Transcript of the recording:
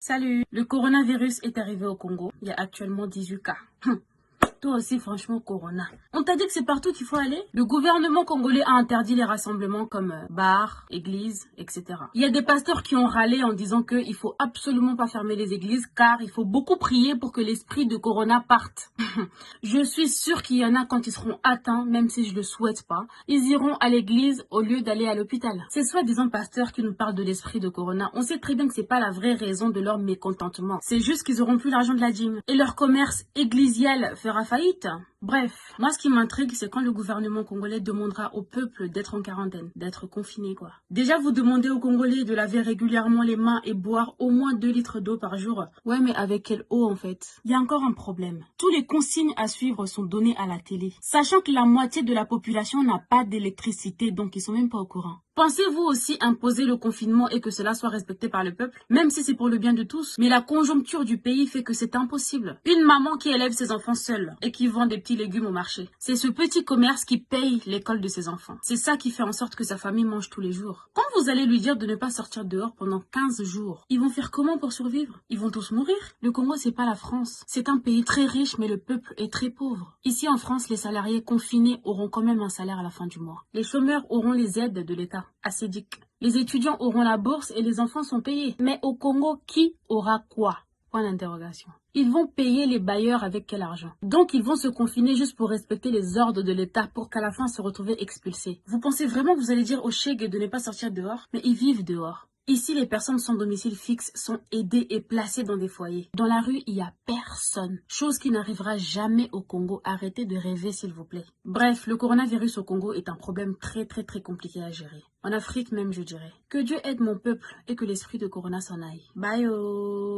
Salut, le coronavirus est arrivé au Congo. Il y a actuellement 18 cas. Toi aussi, franchement, Corona. On t'a dit que c'est partout qu'il faut aller? Le gouvernement congolais a interdit les rassemblements comme bars, églises, etc. Il y a des pasteurs qui ont râlé en disant qu'il faut absolument pas fermer les églises car il faut beaucoup prier pour que l'esprit de Corona parte. Je suis sûre qu'il y en a quand ils seront atteints, même si je le souhaite pas, ils iront à l'église au lieu d'aller à l'hôpital. Ces soi-disant pasteurs qui nous parlent de l'esprit de Corona, on sait très bien que c'est pas la vraie raison de leur mécontentement. C'est juste qu'ils auront plus l'argent de la dîme. Et leur commerce ecclésial fera faillite. Bref, moi ce qui m'intrigue, c'est quand le gouvernement congolais demandera au peuple d'être en quarantaine, d'être confiné quoi. Déjà vous demandez aux Congolais de laver régulièrement les mains et boire au moins 2 litres d'eau par jour. Ouais, mais avec quelle eau en fait? Il y a encore un problème. Tous les consignes à suivre sont données à la télé, sachant que la moitié de la population n'a pas d'électricité, donc ils sont même pas au courant. Pensez-vous aussi imposer le confinement et que cela soit respecté par le peuple, même si c'est pour le bien de tous? Mais la conjoncture du pays fait que c'est impossible. Une maman qui élève ses enfants seule et qui vend des petits légumes au marché, c'est ce petit commerce qui paye l'école de ses enfants. C'est ça qui fait en sorte que sa famille mange tous les jours. Quand vous allez lui dire de ne pas sortir dehors pendant 15 jours, ils vont faire comment pour survivre? Ils vont tous mourir. Le Congo, c'est pas la France. C'est un pays très riche, mais le peuple est très pauvre. Ici en France, les salariés confinés auront quand même un salaire à la fin du mois. Les chômeurs auront les aides de l'État. Assédique. Les étudiants auront la bourse et les enfants sont payés. Mais au Congo, qui aura quoi? Point d'interrogation. Ils vont payer les bailleurs avec quel argent? Donc ils vont se confiner juste pour respecter les ordres de l'État pour qu'à la fin se retrouver expulsés. Vous pensez vraiment que vous allez dire aux Cheikh de ne pas sortir dehors? Mais ils vivent dehors. Ici, les personnes sans domicile fixe sont aidées et placées dans des foyers. Dans la rue, il n'y a personne. Chose qui n'arrivera jamais au Congo. Arrêtez de rêver, s'il vous plaît. Bref, le coronavirus au Congo est un problème très compliqué à gérer. En Afrique même, je dirais. Que Dieu aide mon peuple et que l'esprit de Corona s'en aille. Bye oh.